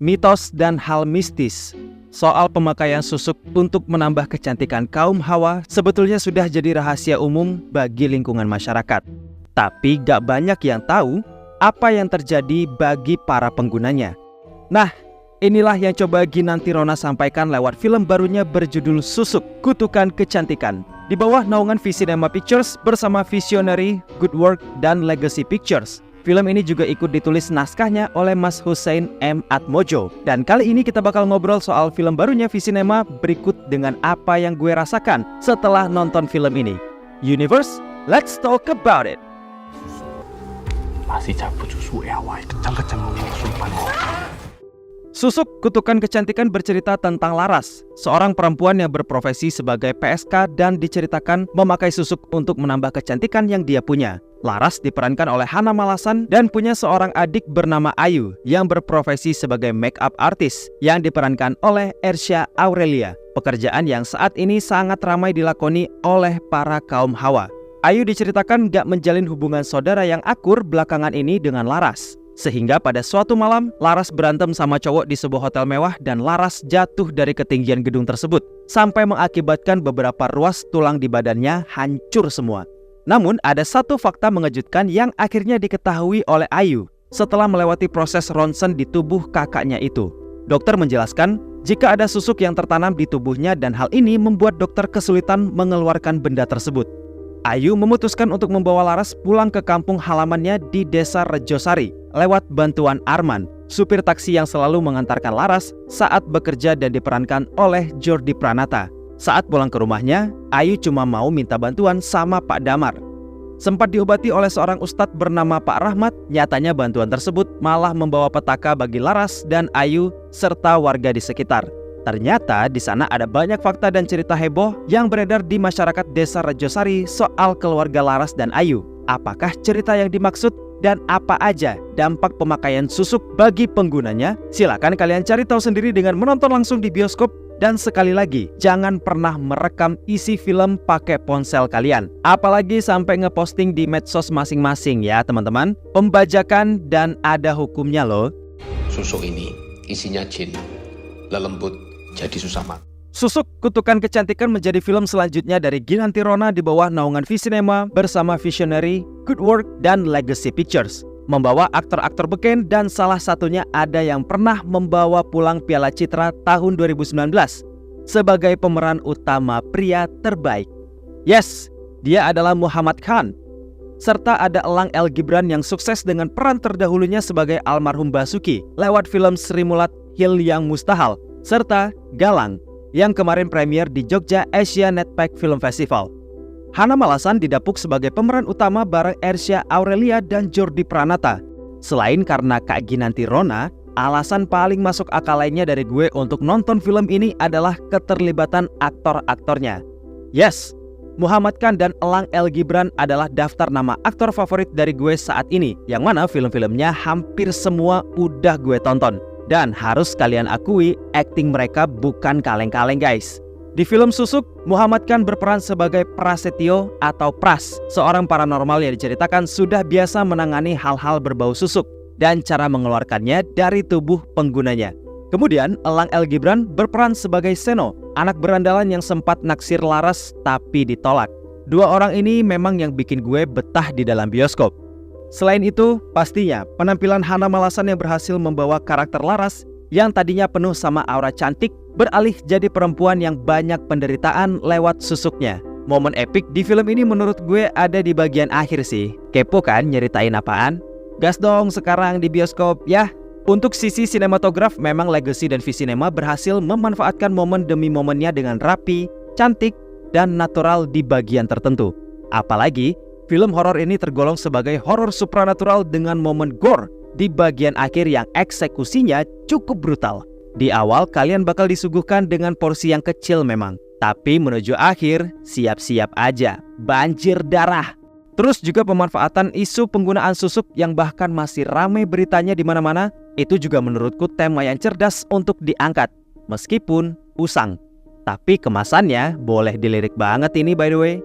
mitos dan hal mistis soal pemakaian susuk untuk menambah kecantikan kaum Hawa sebetulnya sudah jadi rahasia umum bagi lingkungan masyarakat. Tapi gak banyak yang tahu apa yang terjadi bagi para penggunanya. Nah, inilah yang coba Ginanti Rona sampaikan lewat film barunya berjudul Susuk, Kutukan Kecantikan, di bawah naungan V-Cinema Pictures bersama Visionary, Good Work, dan Legacy Pictures. Film ini juga ikut ditulis naskahnya oleh Mas Hussein M. Atmojo. Dan kali ini kita bakal ngobrol soal film barunya V-Cinema berikut dengan apa yang gue rasakan setelah nonton film ini. Universe, let's talk about it. Masih cabut susu kejang-kejang susupan. Susuk, Kutukan Kecantikan bercerita tentang Laras, seorang perempuan yang berprofesi sebagai PSK dan diceritakan memakai susuk untuk menambah kecantikan yang dia punya. Laras diperankan oleh Hana Malasan dan punya seorang adik bernama Ayu yang berprofesi sebagai make up artist yang diperankan oleh Ersya Aurelia. Pekerjaan yang saat ini sangat ramai dilakoni oleh para kaum Hawa. Ayu diceritakan gak menjalin hubungan saudara yang akur belakangan ini dengan Laras. Sehingga pada suatu malam, Laras berantem sama cowok di sebuah hotel mewah dan Laras jatuh dari ketinggian gedung tersebut sampai mengakibatkan beberapa ruas tulang di badannya hancur semua. Namun ada satu fakta mengejutkan yang akhirnya diketahui oleh Ayu setelah melewati proses ronsen di tubuh kakaknya itu. Dokter menjelaskan jika ada susuk yang tertanam di tubuhnya dan hal ini membuat dokter kesulitan mengeluarkan benda tersebut. Ayu memutuskan untuk membawa Laras pulang ke kampung halamannya di Desa Rejosari lewat bantuan Arman, supir taksi yang selalu mengantarkan Laras saat bekerja dan diperankan oleh Jordi Pranata. Saat pulang ke rumahnya, Ayu cuma mau minta bantuan sama Pak Damar. Sempat diobati oleh seorang ustadz bernama Pak Rahmat, nyatanya bantuan tersebut malah membawa petaka bagi Laras dan Ayu serta warga di sekitar. Ternyata di sana ada banyak fakta dan cerita heboh yang beredar di masyarakat Desa Rejosari soal keluarga Laras dan Ayu. Apakah cerita yang dimaksud dan apa aja dampak pemakaian susuk bagi penggunanya? Silakan kalian cari tahu sendiri dengan menonton langsung di bioskop. Dan sekali lagi, jangan pernah merekam isi film pakai ponsel kalian. Apalagi sampai ngeposting di medsos masing-masing ya teman-teman. Pembajakan dan ada hukumnya loh. Susuk ini isinya jin, lelembut jadi susah makan. Susuk, Kutukan Kecantikan menjadi film selanjutnya dari Ginanti Rona di bawah naungan V-Cinema bersama Visionary, Good Work, dan Legacy Pictures. Membawa aktor-aktor beken dan salah satunya ada yang pernah membawa pulang Piala Citra tahun 2019 sebagai pemeran utama pria terbaik. Yes, dia adalah Muhammad Khan. Serta ada Elang El Gibran yang sukses dengan peran terdahulunya sebagai almarhum Basuki lewat film Sri Mulat Hil Yang Mustahil, serta Galang yang kemarin premier di Jogja Asia Netpack Film Festival. Hana Malasan didapuk sebagai pemeran utama bareng Ersya Aurelia dan Jordi Pranata. Selain karena Kak Ginanti Rona, alasan paling masuk akal lainnya dari gue untuk nonton film ini adalah keterlibatan aktor-aktornya. Yes, Muhammad Khan dan Elang El Gibran adalah daftar nama aktor favorit dari gue saat ini, yang mana film-filmnya hampir semua udah gue tonton. Dan harus kalian akui, akting mereka bukan kaleng-kaleng guys. Di film Susuk, Muhammad Khan berperan sebagai Prasetyo atau Pras, seorang paranormal yang diceritakan sudah biasa menangani hal-hal berbau susuk dan cara mengeluarkannya dari tubuh penggunanya. Kemudian, Elang El Gibran berperan sebagai Seno, anak berandalan yang sempat naksir Laras tapi ditolak. Dua orang ini memang yang bikin gue betah di dalam bioskop. Selain itu, pastinya penampilan Hana Malasan yang berhasil membawa karakter Laras yang tadinya penuh sama aura cantik beralih jadi perempuan yang banyak penderitaan lewat susuknya. Momen epik di film ini menurut gue ada di bagian akhir sih. Kepo kan nyeritain apaan? Gas dong sekarang di bioskop ya. Untuk sisi sinematograf, memang Legacy dan V-Cinema berhasil memanfaatkan momen demi momennya dengan rapi, cantik, dan natural di bagian tertentu. Apalagi, film horor ini tergolong sebagai horor supranatural dengan momen gore di bagian akhir yang eksekusinya cukup brutal. Di awal kalian bakal disuguhkan dengan porsi yang kecil memang, tapi menuju akhir siap-siap aja, banjir darah. Terus juga pemanfaatan isu penggunaan susuk yang bahkan masih ramai beritanya di mana-mana, itu juga menurutku tema yang cerdas untuk diangkat, meskipun usang. Tapi kemasannya boleh dilirik banget ini by the way.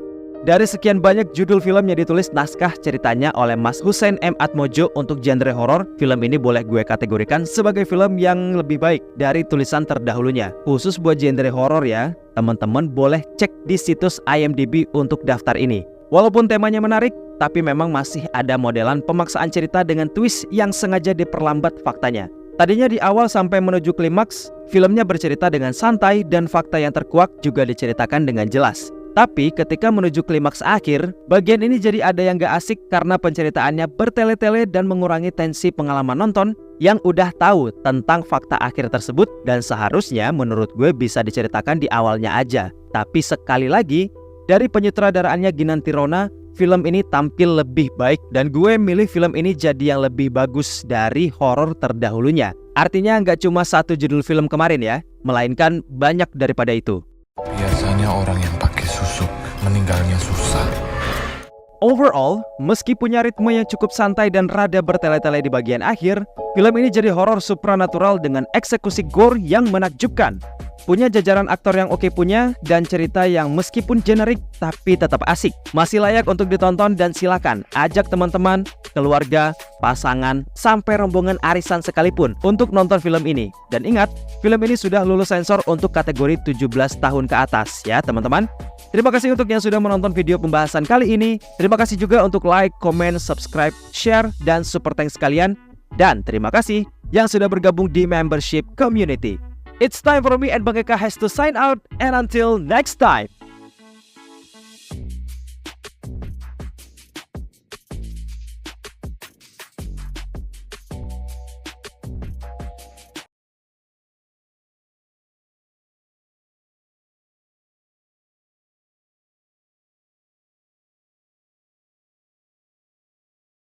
Dari sekian banyak judul film yang ditulis naskah ceritanya oleh Mas Hussein M. Atmojo untuk genre horor, film ini boleh gue kategorikan sebagai film yang lebih baik dari tulisan terdahulunya. Khusus buat genre horor ya, teman-teman boleh cek di situs IMDb untuk daftar ini. Walaupun temanya menarik, tapi memang masih ada modelan pemaksaan cerita dengan twist yang sengaja diperlambat faktanya. Tadinya di awal sampai menuju klimaks, filmnya bercerita dengan santai dan fakta yang terkuak juga diceritakan dengan jelas. Tapi ketika menuju klimaks akhir, bagian ini jadi ada yang gak asik karena penceritaannya bertele-tele dan mengurangi tensi pengalaman nonton yang udah tahu tentang fakta akhir tersebut dan seharusnya menurut gue bisa diceritakan di awalnya aja. Tapi sekali lagi, dari penyutradaraannya Ginanti Rona, film ini tampil lebih baik dan gue milih film ini jadi yang lebih bagus dari horor terdahulunya. Artinya nggak cuma satu judul film kemarin ya, melainkan banyak daripada itu. Biasanya orang yang pakai susuk meninggalnya susah. Overall, meski punya ritme yang cukup santai dan rada bertele-tele di bagian akhir, film ini jadi horor supranatural dengan eksekusi gore yang menakjubkan. Punya jajaran aktor yang oke punya, dan cerita yang meskipun generik tapi tetap asik. Masih layak untuk ditonton dan silakan ajak teman-teman, keluarga, pasangan, sampai rombongan arisan sekalipun untuk nonton film ini. Dan ingat, film ini sudah lulus sensor untuk kategori 17 tahun ke atas ya teman-teman. Terima kasih untuk yang sudah menonton video pembahasan kali ini. Terima kasih juga untuk like, comment, subscribe, share, dan super thanks kalian. Dan terima kasih yang sudah bergabung di membership community. It's time for me and Bang Eka has to sign out, and until next time.